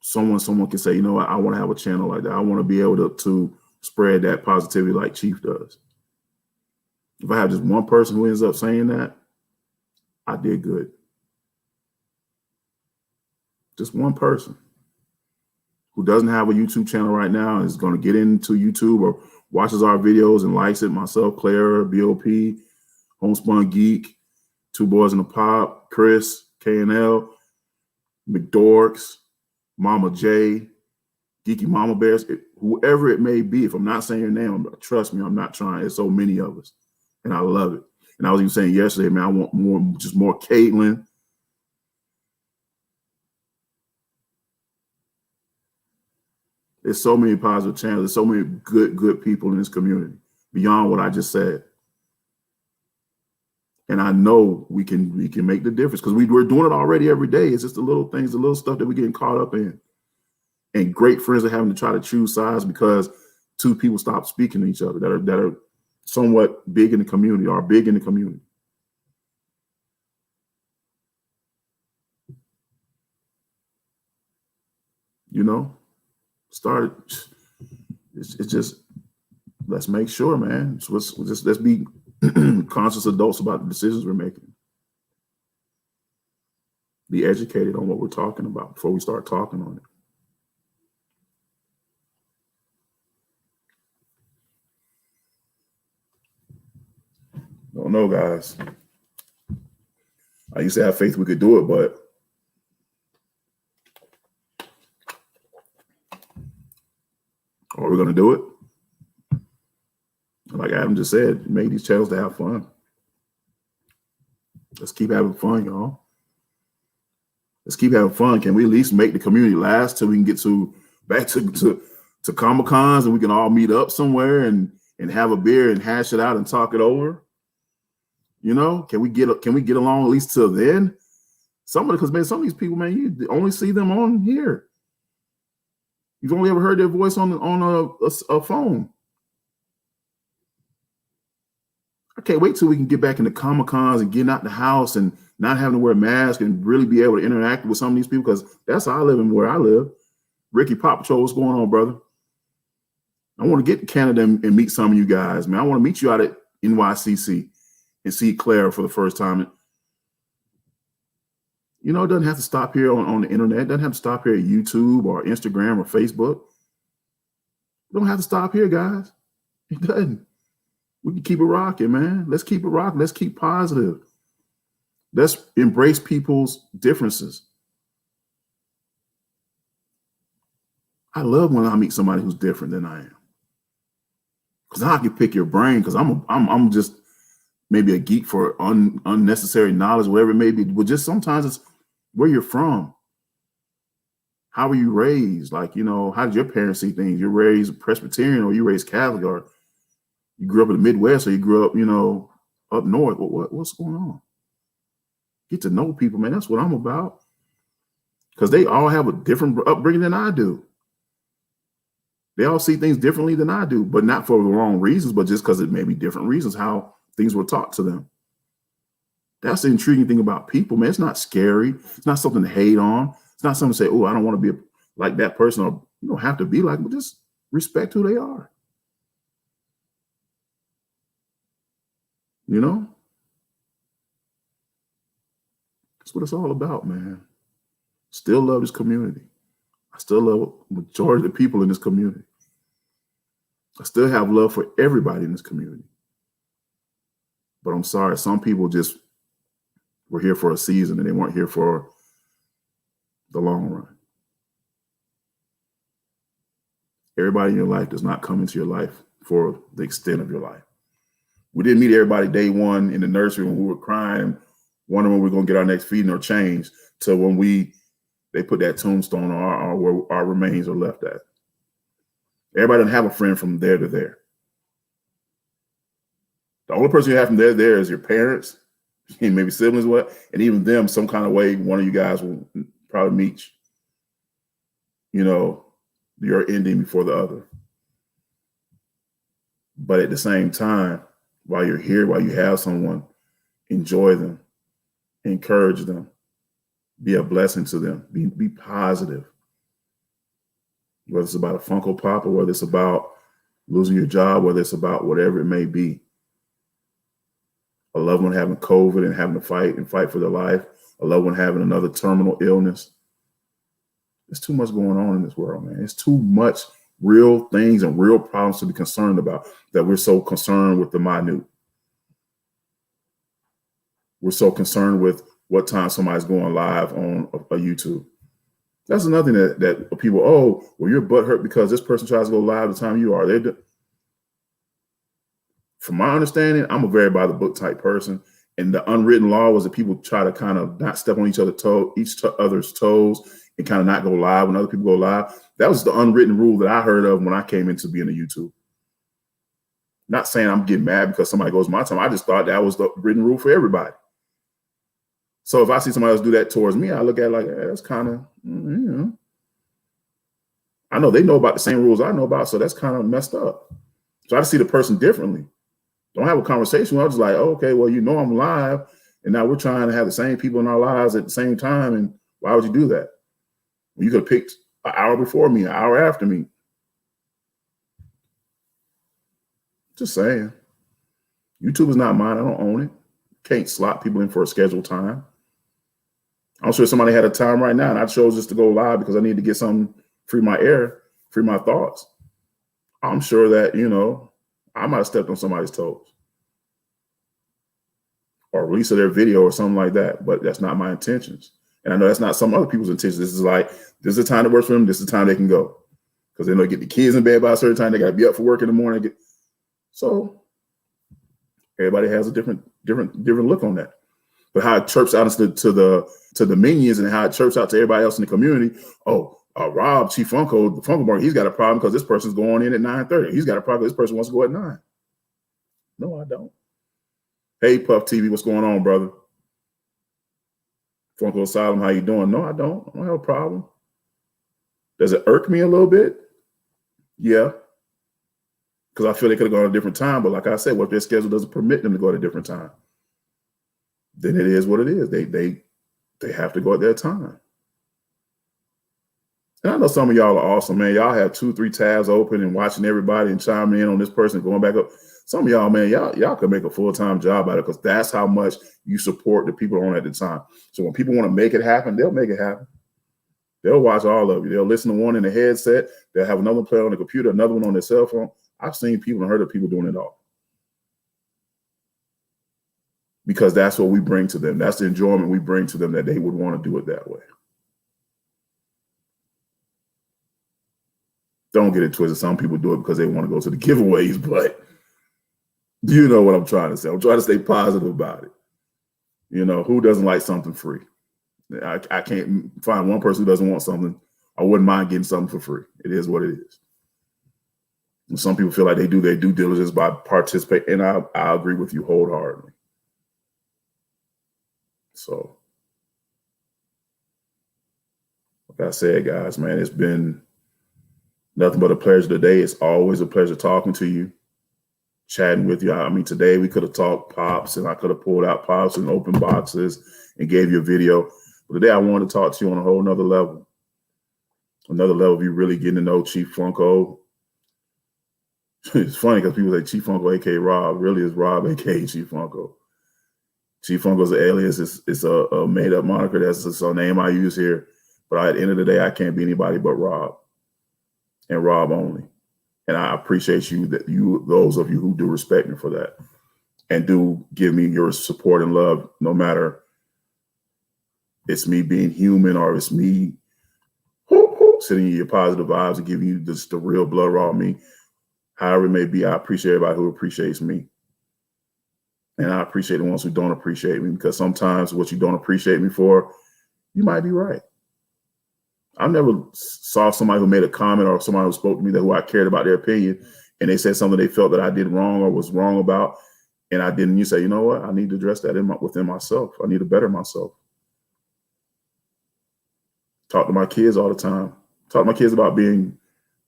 someone can say, you know what, I want to have a channel like that. I want to be able to spread that positivity like Chief does. If I have just one person who ends up saying that, I did good. Just one person who doesn't have a YouTube channel right now and is going to get into YouTube or watches our videos and likes it. Myself, Claire, BOP, Homespun Geek, Two Boys in a Pop, Chris, KNL, McDorks, Mama J, Geeky Mama Bears, whoever it may be. If I'm not saying your name, trust me, I'm not trying. There's so many of us, and I love it. And I was even saying yesterday, man, I want more Caitlin. There's so many positive channels. There's so many good people in this community beyond what I just said. And I know we can make the difference because we're doing it already every day. It's just the little things, the little stuff that we're getting caught up in. And great friends are having to try to choose sides because two people stop speaking to each other that are somewhat big in the community or big in the community. You know? It's just, let's make sure, man. Let's be conscious adults about the decisions we're making. Be educated on what we're talking about before we start talking on it. Don't know, guys. I used to have faith we could do it, but are we going to do it? Like Adam just said, make these channels to have fun. Let's keep having fun, y'all. Let's keep having fun. Can we at least make the community last till we can get back to Comic-Cons and we can all meet up somewhere and have a beer and hash it out and talk it over? You know, can we get along at least till then? Because man, some of these people, man, you only see them on here. You've only ever heard their voice on a phone. I can't wait till we can get back into Comic-Cons and getting out the house and not having to wear a mask and really be able to interact with some of these people, because that's how I live and where I live. Ricky Pop Patrol, what's going on, brother? I want to get to Canada and meet some of you guys, man. I want to meet you out at NYCC and see Claire for the first time. You know, it doesn't have to stop here on the internet. It doesn't have to stop here at YouTube or Instagram or Facebook. It don't have to stop here, guys. It doesn't. We can keep it rocking, man. Let's keep it rocking. Let's keep positive. Let's embrace people's differences. I love when I meet somebody who's different than I am, because now I can pick your brain. Because I'm just maybe a geek for unnecessary knowledge, whatever it may be. But just sometimes it's where you're from. How were you raised? Like, you know, how did your parents see things? You're raised Presbyterian or you raised Catholic, or you grew up in the Midwest, or you grew up, you know, up north. What's going on? Get to know people, man. That's what I'm about. because they all have a different upbringing than I do. They all see things differently than I do, but not for the wrong reasons, but just because it may be different reasons how things were taught to them. That's the intriguing thing about people, man. It's not scary. It's not something to hate on. It's not something to say, oh, I don't want to be like that person, or you don't have to be like them, but just respect who they are. You know? That's what it's all about, man. Still love this community. I still love the majority of the people in this community. I still have love for everybody in this community. But I'm sorry, some people just were here for a season and they weren't here for the long run. Everybody in your life does not come into your life for the extent of your life. We didn't meet everybody day one in the nursery when we were crying, wondering when we we're going to get our next feeding or change, to when they put that tombstone on where our remains are left at. Everybody doesn't have a friend from there to there. The only person you have from there to there is your parents, and maybe siblings, and even them, some kind of way, one of you guys will probably meet your ending before the other. But at the same time, while you're here, while you have someone, enjoy them, encourage them, be a blessing to them, be positive. Whether it's about a Funko Pop or whether it's about losing your job, whether it's about whatever it may be. A loved one having COVID and having to fight for their life. A loved one having another terminal illness. There's too much going on in this world, man. It's too much real things and real problems to be concerned about, that we're so concerned with the minute. We're so concerned with what time somebody's going live on a YouTube. That's another thing that people, well, you're butthurt because this person tries to go live the time you are. From my understanding, I'm a very by the book type person. And the unwritten law was that people try to kind of not step on each other's toes and kind of not go live when other people go live. That was the unwritten rule that I heard of when I came into being a YouTube. Not saying I'm getting mad because somebody goes my time. I just thought that was the written rule for everybody. So if I see somebody else do that towards me, I look at it like, that's kind of, I know they know about the same rules I know about, so that's kind of messed up. So I just see the person differently. Don't have a conversation. I was like, okay, well, I'm live, and now we're trying to have the same people in our lives at the same time, and why would you do that? Well, you could have picked an hour before me, an hour after me. Just saying. YouTube is not mine. I don't own it. Can't slot people in for a scheduled time. I'm sure somebody had a time right now, and I chose just to go live because I need to get something, free my air, free my thoughts. I'm sure that, I might have stepped on somebody's toes or release of their video or something like that, but that's not my intentions. And I know that's not some other people's intentions. This is the time that works for them. This is the time they can go, because they know get the kids in bed by a certain time. They got to be up for work in the morning. So everybody has a different look on that. But how it chirps out to the minions and how it chirps out to everybody else in the community. Rob, Chief Funko, the Funko Market, he's got a problem because this person's going in at 9:30. He's got a problem because this person wants to go at 9. No, I don't. Hey, Puff TV, what's going on, brother? Funko Asylum, how you doing? No, I don't. I don't have a problem. Does it irk me a little bit? Yeah. Because I feel they could have gone at a different time. But like I said, what if their schedule doesn't permit them to go at a different time? Then it is what it is. They have to go at their time. And I know some of y'all are awesome, man. Y'all have 2-3 tabs open and watching everybody and chiming in on this person going back up. Some of y'all, man, y'all could make a full-time job out of it, because that's how much you support the people on at the time. So when people want to make it happen, they'll make it happen. They'll watch all of you. They'll listen to one in the headset. They'll have another player on the computer, another one on their cell phone. I've seen people and heard of people doing it all. Because that's what we bring to them. That's the enjoyment we bring to them, that they would want to do it that way. Don't get it twisted. Some people do it because they want to go to the giveaways, but you know what I'm trying to say. I'm trying to stay positive about it. Who doesn't like something free? I can't find one person who doesn't want something. I wouldn't mind getting something for free. It is what it is. And some people feel like they do their due diligence by participating, and I agree with you wholeheartedly. So Like I said, guys, man, it's been nothing but a pleasure today. It's always a pleasure talking to you, chatting with you. I mean, today we could have talked pops and I could have pulled out pops and open boxes and gave you a video. But today I wanted to talk to you on a whole nother level. Another level of you really getting to know Chief Funko. It's funny because people say Chief Funko, aka Rob, really is Rob, aka Chief Funko. Chief Funko is an alias. It's a made up moniker. That's a name I use here. But at the end of the day, I can't be anybody but Rob, and Rob only. And I appreciate those of you who do respect me for that and do give me your support and love, no matter it's me being human or it's me sending you your positive vibes and giving you just the real blood raw me. However it may be, I appreciate everybody who appreciates me. And I appreciate the ones who don't appreciate me, because sometimes what you don't appreciate me for, you might be right. I never saw somebody who made a comment or somebody who spoke to me who I cared about their opinion, and they said something they felt that I did wrong or was wrong about, and I didn't. You say, you know what? I need to address that within myself. I need to better myself. Talk to my kids all the time. Talk to my kids about being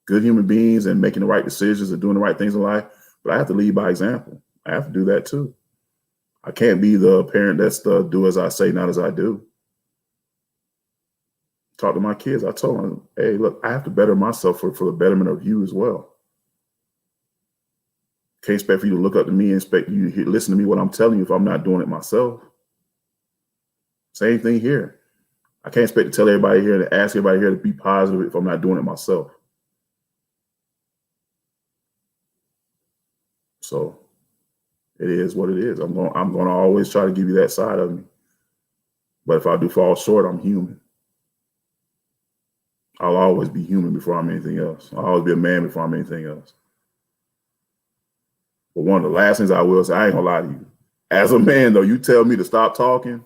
good human beings and making the right decisions and doing the right things in life. But I have to lead by example. I have to do that too. I can't be the parent that's the do as I say, not as I do. Talk to my kids. I told them, hey, look, I have to better myself for the betterment of you as well. Can't expect for you to look up to me and expect you to listen to me what I'm telling you if I'm not doing it myself. Same thing here. I can't expect to tell everybody here and ask everybody here to be positive if I'm not doing it myself. So it is what it is. I'm going to always try to give you that side of me. But if I do fall short, I'm human. I'll always be human before I'm anything else. I'll always be a man before I'm anything else. But one of the last things I will say, I ain't gonna lie to you. As a man, though, you tell me to stop talking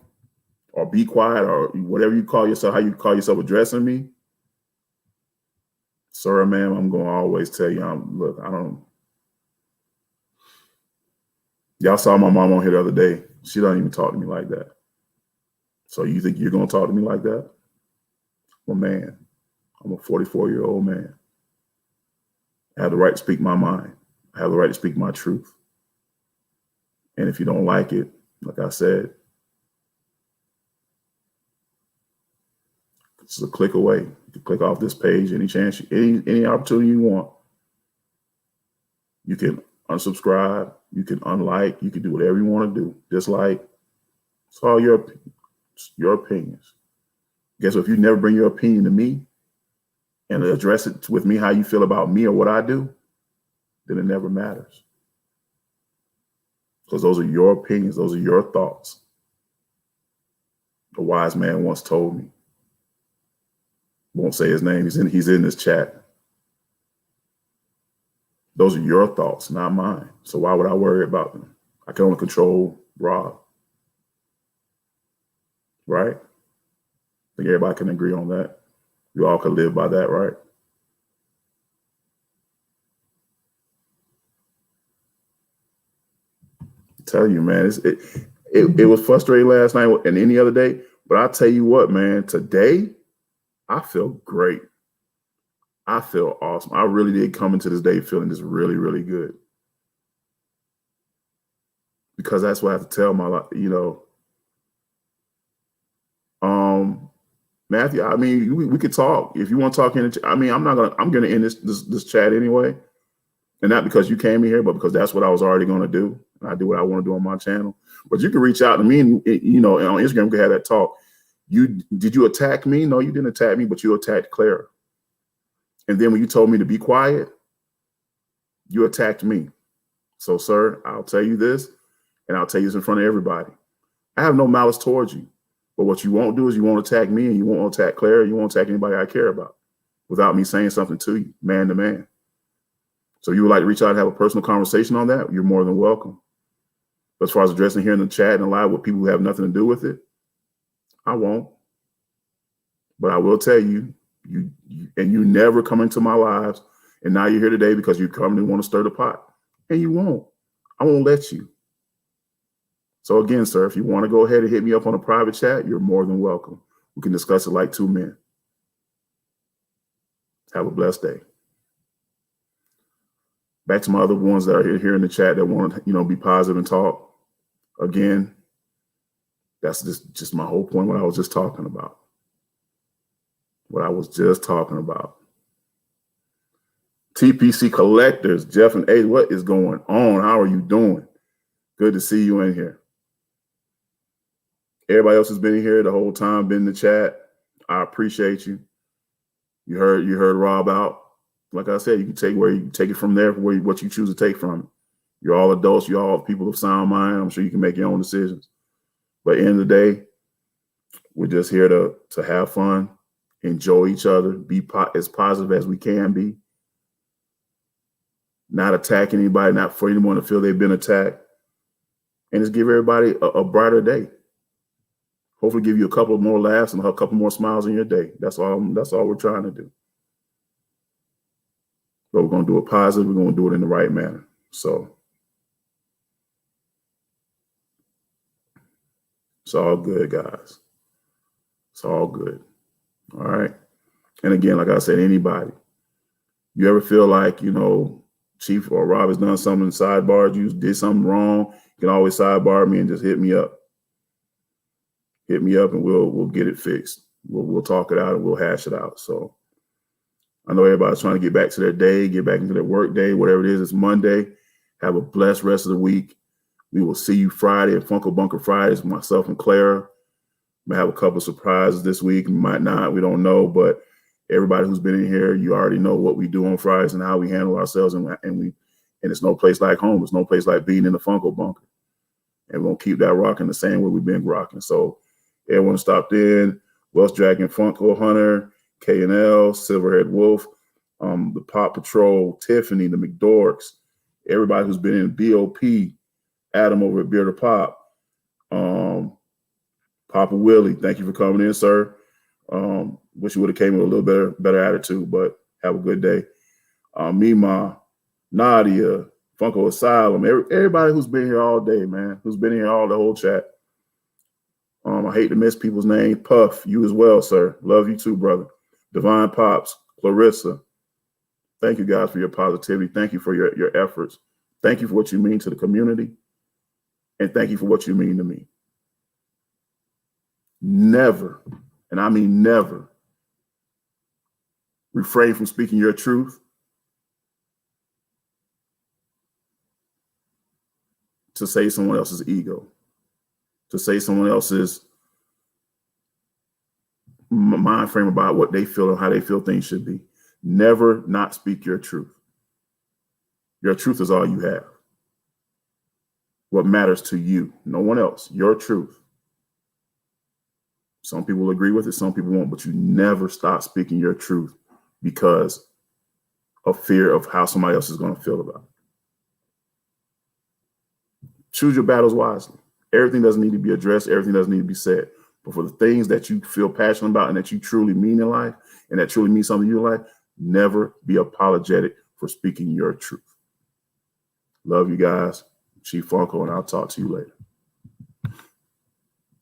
or be quiet or whatever you call yourself, how you call yourself addressing me, sir, ma'am, I'm gonna always tell you, look, y'all saw my mom on here the other day. She doesn't even talk to me like that. So you think you're gonna talk to me like that? I'm a man. I'm a 44-year-old man. I have the right to speak my mind. I have the right to speak my truth. And if you don't like it, like I said, it's a click away. You can click off this page any chance, any opportunity you want. You can unsubscribe. You can unlike. You can do whatever you want to do. Dislike. It's all your opinions. Guess what? If you never bring your opinion to me and address it with me how you feel about me or what I do, then it never matters. Because those are your opinions. Those are your thoughts. A wise man once told me. Won't say his name. He's in this chat. Those are your thoughts, not mine. So why would I worry about them? I can only control Rob. Right? I think everybody can agree on that. You all can live by that, right? I tell you, man, it was frustrating last night and any other day. But I tell you what, man, today I feel great. I feel awesome. I really did come into this day feeling just really, really good. Because that's what I have to tell my life, Matthew, I mean, we could talk. If you want to talk I'm gonna end this chat anyway. And not because you came in here, but because that's what I was already gonna do. And I do what I want to do on my channel. But you can reach out to me and and on Instagram we can have that talk. Did you attack me? No, you didn't attack me, but you attacked Clara. And then when you told me to be quiet, you attacked me. So, sir, I'll tell you this, and I'll tell you this in front of everybody. I have no malice towards you. But what you won't do is you won't attack me and you won't attack Clara. You won't attack anybody I care about without me saying something to you, man to man. So you would like to reach out and have a personal conversation on that, you're more than welcome. But as far as addressing here in the chat and live with people who have nothing to do with it, I won't. But I will tell you, you never come into my lives, and now you're here today because you come and want to stir the pot. And you won't. I won't let you. So again, sir, if you want to go ahead and hit me up on a private chat, you're more than welcome. We can discuss it like two men. Have a blessed day. Back to my other ones that are here in the chat that want to, be positive and talk. Again, that's just my whole point, what I was just talking about. TPC collectors, Jeff and A, what is going on? How are you doing? Good to see you in here. Everybody else has been in here the whole time, been in the chat. I appreciate you. You heard Rob out. Like I said, you can take it from there, what you choose to take from it. You're all adults. You're all people of sound mind. I'm sure you can make your own decisions. But at the end of the day, we're just here to have fun, enjoy each other, be as positive as we can be, not attack anybody, not for anyone to feel they've been attacked, and just give everybody a brighter day. Hopefully give you a couple more laughs and a couple more smiles in your day. That's all we're trying to do. But we're going to do it positive. We're going to do it in the right manner. So it's all good, guys. It's all good. All right. And again, like I said, anybody, you ever feel like, Chief or Rob has done something in sidebar, you did something wrong, you can always sidebar me and just hit me up. Hit me up and we'll get it fixed. We'll talk it out and we'll hash it out. So I know everybody's trying to get back to their day, get back into their work day, whatever it is. It's Monday. Have a blessed rest of the week. We will see you Friday at Funko Bunker Fridays with myself and Clara. We have a couple of surprises this week. We might not. We don't know. But everybody who's been in here, you already know what we do on Fridays and how we handle ourselves. And it's no place like home. It's no place like being in the Funko Bunker. And we're going to keep that rocking the same way we've been rocking. So everyone stopped in. Welsh Dragon Funko Hunter, K&L, Silverhead Wolf, the Pop Patrol, Tiffany, the McDorks, everybody who's been in BOP, Adam over at Beard or Pop, Papa Willie, thank you for coming in, sir. Wish you would have came with a little better attitude, but have a good day. Mima, Nadia, Funko Asylum, everybody who's been here all day, man, who's been here the whole chat. I hate to miss people's names. Puff, you as well, sir. Love you too, brother. Divine Pops, Clarissa. Thank you guys for your positivity. Thank you for your efforts. Thank you for what you mean to the community. And thank you for what you mean to me. Never, and I mean never, refrain from speaking your truth to save someone else's ego, to save someone else's mind frame about what they feel and how they feel things should be. Never not speak your truth. Your truth is all you have. What matters to you, no one else, your truth. Some people will agree with it, some people won't, but you never stop speaking your truth because of fear of how somebody else is going to feel about it. Choose your battles wisely. Everything doesn't need to be addressed. Everything doesn't need to be said. But for the things that you feel passionate about and that you truly mean in life and that truly mean something to you in life, never be apologetic for speaking your truth. Love you guys. Chief Funko, and I'll talk to you later.